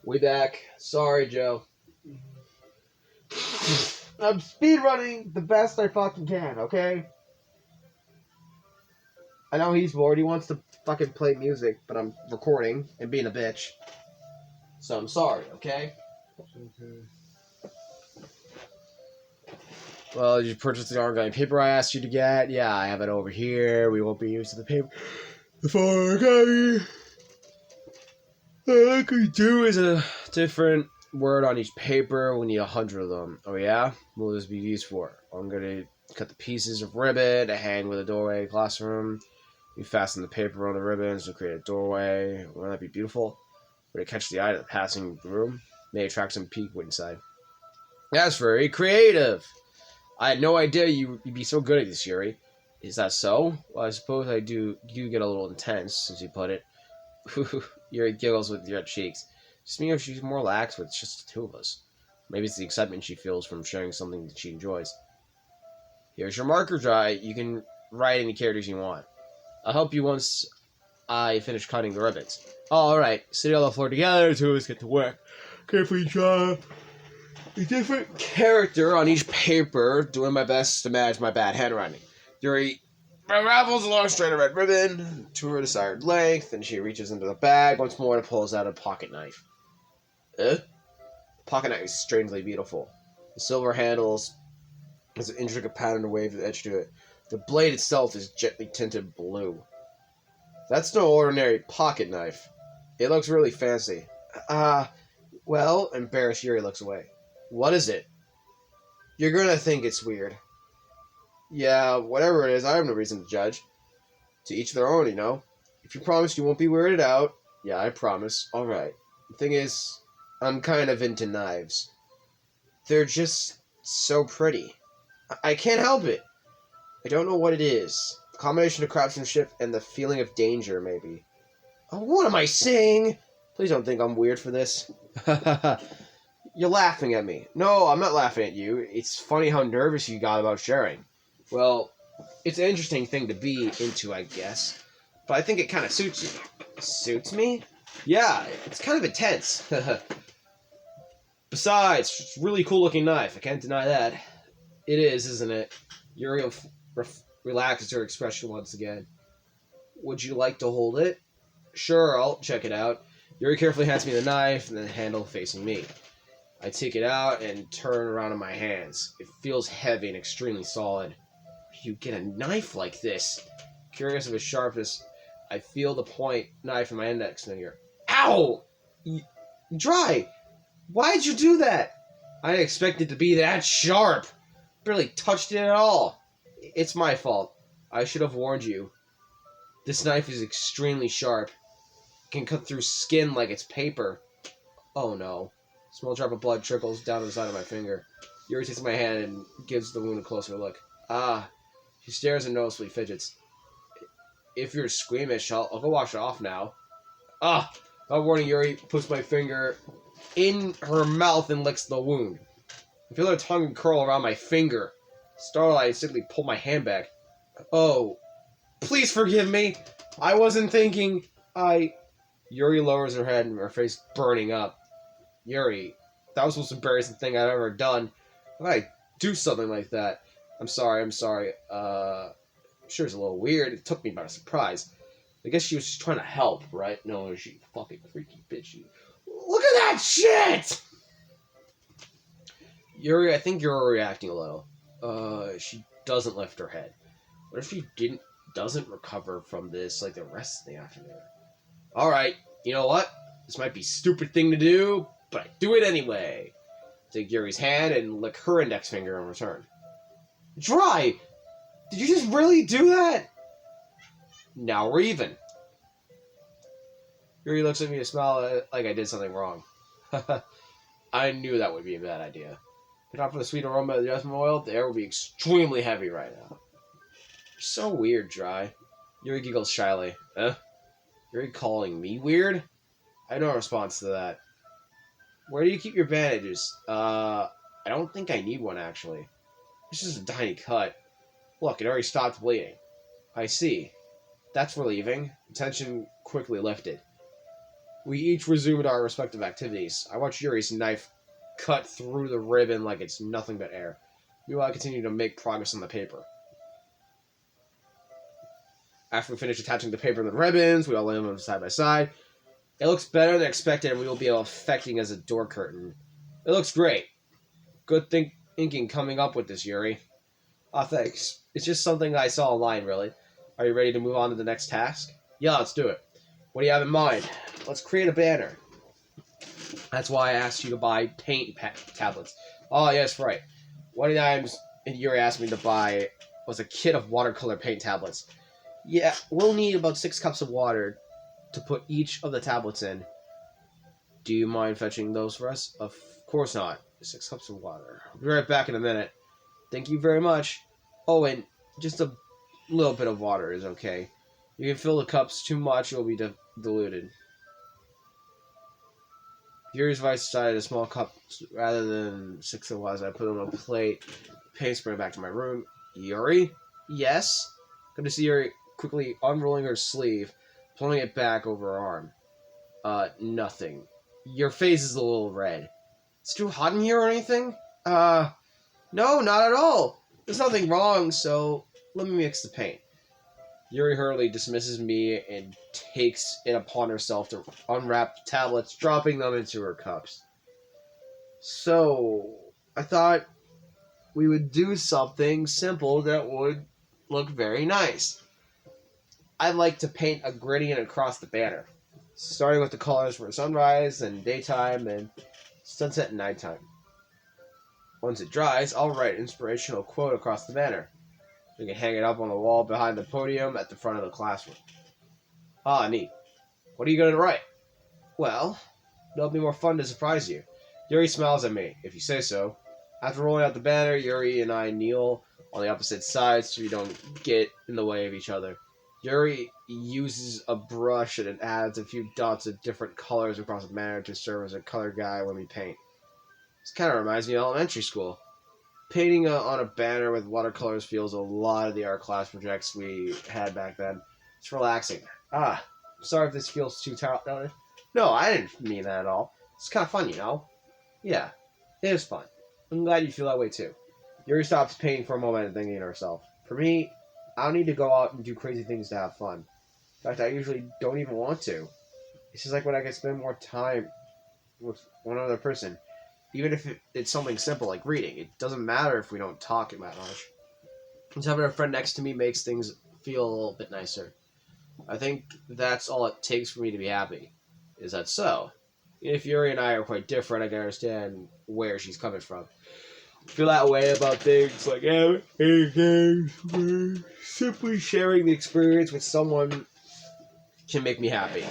We back. Sorry, Joe. I'm speedrunning the best I fucking can, okay? I know he's bored. He wants to fucking play music, but I'm recording and being a bitch. So I'm sorry, okay? Okay. Well, did you purchase the ongoing paper I asked you to get? Yeah, I have it over here. We won't be used to the paper. The far copy. All I could do is a different word on each paper. We need 100 of them. Oh yeah? What will this be used for? I'm gonna cut the pieces of ribbon to hang with a doorway classroom. You fasten the paper on the ribbons to create a doorway. Wouldn't that be beautiful? Would it catch the eye of the passing room? May attract some peek inside. That's very creative. I had no idea you'd be so good at this, Yuri. Is that so? Well, I suppose I do. You get a little intense, since you put it. Yuri giggles with red cheeks. Just me if she's more lax with just the two of us. Maybe it's the excitement she feels from sharing something that she enjoys. Here's your marker dry. You can write any characters you want. I'll help you once I finish cutting the ribbons. Oh, alright. Sit on the floor together, two of us get to work. Carefully draw a different character on each paper, doing my best to match my bad handwriting. Yuri unravels a long straight of red ribbon to her desired length, and she reaches into the bag once more and pulls out a pocket knife. The pocket knife is strangely beautiful. The silver handles has an intricate pattern wave edge to it. The blade itself is gently tinted blue. That's no ordinary pocket knife. It looks really fancy. Well, embarrassed Yuri looks away. What is it? You're gonna think it's weird. Yeah, whatever it is, I have no reason to judge. To each their own, you know. If you promise you won't be weirded out, yeah, I promise. Alright. The thing is, I'm kind of into knives. They're just so pretty. I can't help it. I don't know what it is. The combination of craftsmanship and the feeling of danger, maybe. Oh, what am I saying? Please don't think I'm weird for this. You're laughing at me. No, I'm not laughing at you. It's funny how nervous you got about sharing. Well, it's an interesting thing to be into, I guess. But I think it kind of suits you. Suits me? Yeah, it's kind of intense. Besides, it's a really cool looking knife. I can't deny that. It is, isn't it? Yuri relaxes her expression once again. Would you like to hold it? Sure, I'll check it out. Yuri carefully hands me the knife and the handle facing me. I take it out and turn around in my hands. It feels heavy and extremely solid. Where do you get a knife like this? Curious of its sharpness, I feel the point knife in my index finger. Ow! Dry! Why'd you do that? I didn't expect it to be that sharp. Barely touched it at all. It's my fault. I should have warned you. This knife is extremely sharp. It can cut through skin like it's paper. Oh no. A small drop of blood trickles down the side of my finger. Yuri takes my hand and gives the wound a closer look. Ah. She stares and noticeably fidgets. If you're squeamish, I'll go wash it off now. Ah! Without warning, Yuri puts my finger in her mouth and licks the wound. I feel her tongue curl around my finger. Startled, I simply pull my hand back. Oh. Please forgive me. I wasn't thinking. Yuri lowers her head and her face burning up. Yuri, that was the most embarrassing thing I've ever done. How did I do something like that? I'm sorry. I'm sure it's a little weird. It took me by surprise. I guess she was just trying to help, right? No, she fucking freaky bitch. Look at that shit! Yuri, I think you're reacting a little. She doesn't lift her head. What if she doesn't recover from this like the rest of the afternoon? Alright, you know what? This might be a stupid thing to do, but I do it anyway. Take Yuri's hand and lick her index finger in return. Dry! Did you just really do that? Now we're even. Yuri looks at me and smiles like I did something wrong. I knew that would be a bad idea. If not for the sweet aroma of the jasmine oil, the air would be extremely heavy right now. You're so weird, Dry. Yuri giggles shyly. Huh? You're calling me weird? I have no response to that. Where do you keep your bandages? I don't think I need one, actually. It's just a tiny cut. Look, it already stopped bleeding. I see. That's relieving. The tension quickly lifted. We each resumed our respective activities. I watched Yuri's knife cut through the ribbon like it's nothing but air. Meanwhile, I continued to make progress on the paper. After we finished attaching the paper and the ribbons, we all laid them side by side. It looks better than expected, and we will be effecting as a door curtain. It looks great. Good thinking coming up with this, Yuri. Aw, thanks. It's just something I saw online, really. Are you ready to move on to the next task? Yeah, let's do it. What do you have in mind? Let's create a banner. That's why I asked you to buy paint tablets. Oh, yes, right. One of the items Yuri asked me to buy was a kit of watercolor paint tablets. Yeah, we'll need about 6 cups of water to put each of the tablets in. Do you mind fetching those for us? Of course not. 6 cups of water. I'll be right back in a minute. Thank you very much. Oh, and just a little bit of water is okay. You can fill the cups too much, you'll be diluted. Yuri's advice decided a small cup rather than 6 it was. I put it on a plate, paint spray back to my room. Yuri? Yes? Good to see Yuri quickly unrolling her sleeve, pulling it back over her arm. Nothing. Your face is a little red. It's too hot in here or anything? No, not at all. There's nothing wrong, so let me mix the paint. Yuri hurriedly dismisses me and takes it upon herself to unwrap the tablets, dropping them into her cups. So, I thought we would do something simple that would look very nice. I'd like to paint a gradient across the banner, starting with the colors for sunrise and daytime and sunset and nighttime. Once it dries, I'll write an inspirational quote across the banner. We can hang it up on the wall behind the podium at the front of the classroom. Ah, neat. What are you going to write? Well, it'll be more fun to surprise you. Yuri smiles at me, if you say so. After rolling out the banner, Yuri and I kneel on the opposite sides so we don't get in the way of each other. Yuri uses a brush and it adds a few dots of different colors across the banner to serve as a color guide when we paint. This kind of reminds me of elementary school. Painting on a banner with watercolors feels a lot of the art class projects we had back then. It's relaxing. Sorry if this feels too tired. No, I didn't mean that at all. It's kind of fun, you know? Yeah, it is fun. I'm glad you feel that way too. Yuri stops painting for a moment and thinking to herself. For me, I don't need to go out and do crazy things to have fun. In fact, I usually don't even want to. It's just like when I can spend more time with one other person. Even if it's something simple like reading. It doesn't matter if we don't talk that much. Just having a friend next to me makes things feel a little bit nicer. I think that's all it takes for me to be happy. Is that so? If Yuri and I are quite different, I can understand where she's coming from. I feel that way about things like simply sharing the experience with someone can make me happy.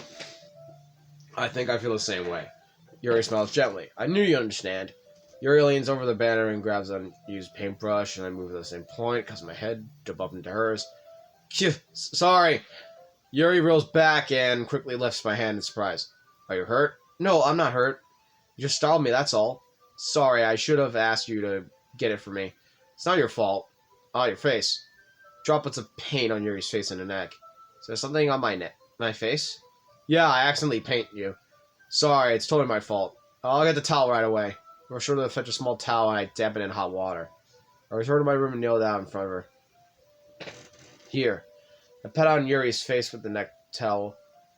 I think I feel the same way. Yuri smiles gently. I knew you'd understand. Yuri leans over the banner and grabs an unused paintbrush, and I move to the same point, cause my head to bump into hers. Phew, sorry. Yuri reels back and quickly lifts my hand in surprise. Are you hurt? No, I'm not hurt. You just startled me, that's all. Sorry, I should have asked you to get it for me. It's not your fault. Your face. Droplets of paint on Yuri's face and her neck. Is there something on my face? Yeah, I accidentally paint you. Sorry, it's totally my fault. I'll get the towel right away. We're sure to fetch a small towel and I dampen it in hot water. I return to my room and kneel down in front of her. Here. I pat on Yuri's face with the neck towel.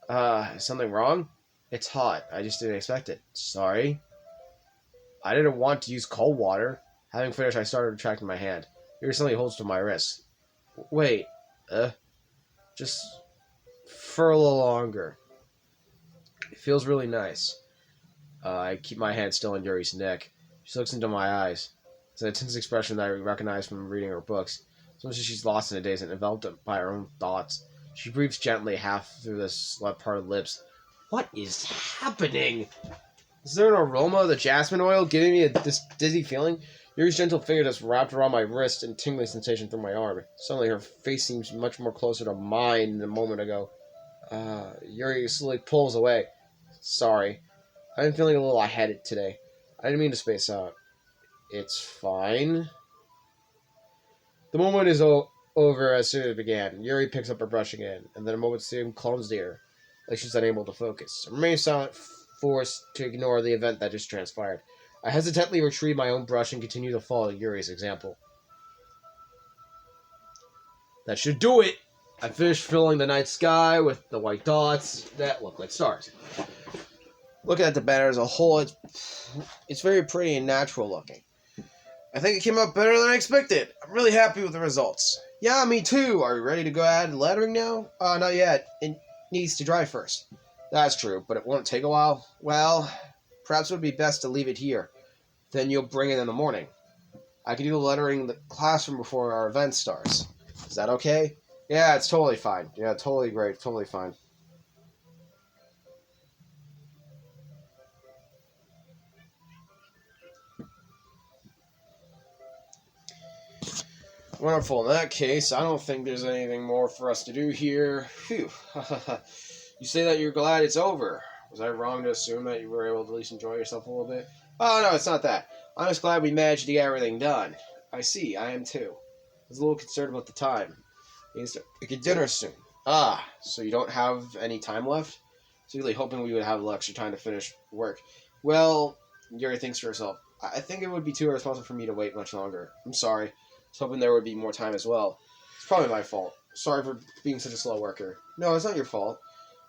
Is something wrong? It's hot. I just didn't expect it. Sorry. I didn't want to use cold water. Having finished, I started retracting my hand. Yuri suddenly holds to my wrist. Wait. Just for a little longer. It feels really nice. I keep my hand still on Yuri's neck. She looks into my eyes. It's an intense expression that I recognize from reading her books. Sometimes she's lost in a daze and enveloped by her own thoughts. She breathes gently, half through the left-parted lips. What is happening? Is there an aroma of the jasmine oil giving me this dizzy feeling? Yuri's gentle finger just wrapped around my wrist and tingling sensation through my arm. Suddenly her face seems much more closer to mine than a moment ago. Yuri slowly pulls away. Sorry. I'm feeling a little lightheaded today. I didn't mean to space out. It's fine. The moment is over as soon as it began. Yuri picks up her brush again, and then a moment soon clones to her. like she's unable to focus. I remain silent, forced to ignore the event that just transpired. I hesitantly retrieve my own brush and continue to follow Yuri's example. That should do it! I finished filling the night sky with the white dots that look like stars. Looking at the banner as a whole, it's very pretty and natural looking. I think it came out better than I expected. I'm really happy with the results. Yeah, me too. Are you ready to go add lettering now? Not yet. It needs to dry first. That's true, but it won't take a while. Well, perhaps it would be best to leave it here. Then you'll bring it in the morning. I can do the lettering in the classroom before our event starts. Is that okay? Yeah, it's totally fine. Yeah, totally great. Totally fine. Wonderful. In that case, I don't think there's anything more for us to do here. Phew. You say that you're glad it's over. Was I wrong to assume that you were able to at least enjoy yourself a little bit? Oh, no, it's not that. I'm just glad we managed to get everything done. I see. I am too. I was a little concerned about the time. We can get dinner soon. Ah, so you don't have any time left? I was really hoping we would have a little extra time to finish work. Well, Yuri thinks to herself, I think it would be too irresponsible for me to wait much longer. I'm sorry. I was hoping there would be more time as well. It's probably my fault. Sorry for being such a slow worker. No, it's not your fault.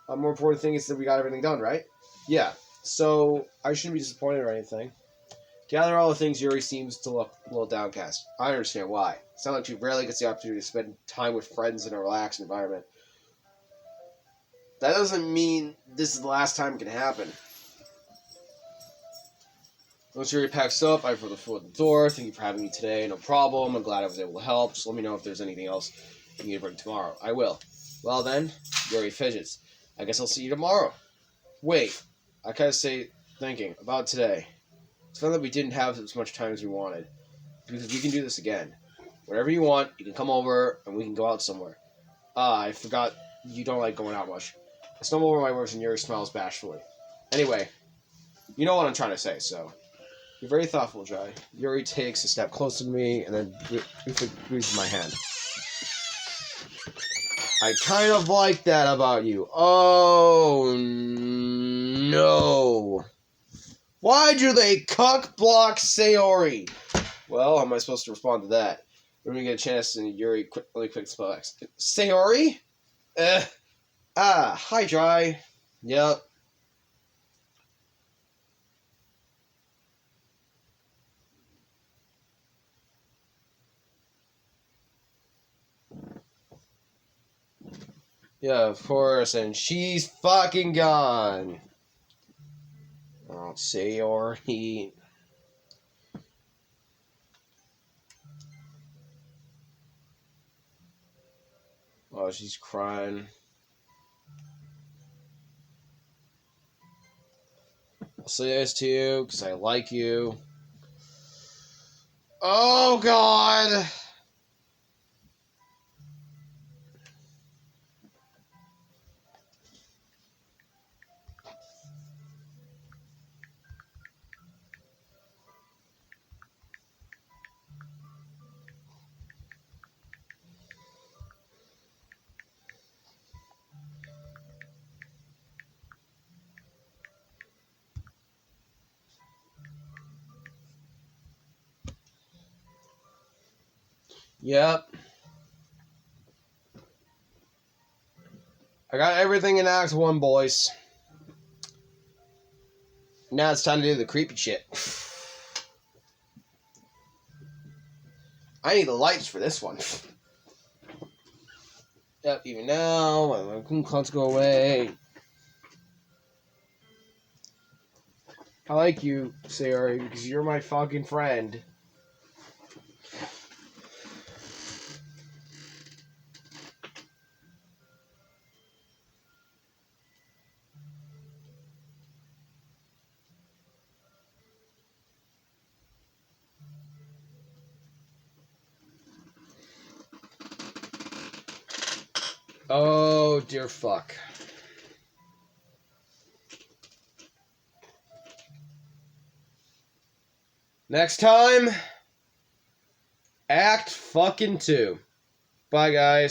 A more important thing is that we got everything done, right? Yeah. So, I shouldn't be disappointed or anything. Gather all the things, Yuri seems to look a little downcast. I understand why. It sounds like she rarely gets the opportunity to spend time with friends in a relaxed environment. That doesn't mean this is the last time it can happen. Once Yuri packs up, I throw the food at the door. Thank you for having me today. No problem. I'm glad I was able to help. Just let me know if there's anything else you need to bring tomorrow. I will. Well then, Yuri fidgets. I guess I'll see you tomorrow. Wait. I kind of say, thinking about today. It's fun that we didn't have as much time as we wanted. Because we can do this again. Whenever you want, you can come over and we can go out somewhere. I forgot you don't like going out much. I stumble over my words and Yuri smiles bashfully. Anyway, you know what I'm trying to say, so. You're very thoughtful, Jai. Yuri takes a step closer to me and then squeezes my hand. I kind of like that about you. Oh, no. Why do they cuck block Sayori? Well, how am I supposed to respond to that? When we get a chance, and Yuri really quick spell X. Sayori? Hi, Dry. Yep. Yeah, of course, and she's fucking gone. Oh, Sayori. Oh, she's crying. I'll say this to you, because I like you. Oh, God! Yep. I got everything in Act 1, boys. Now it's time to do the creepy shit. I need the lights for this one. Yep, even now, my clouds go away. I like you, Sayori, because you're my fucking friend. Oh, dear fuck. Next time, Act fucking 2. Bye, guys.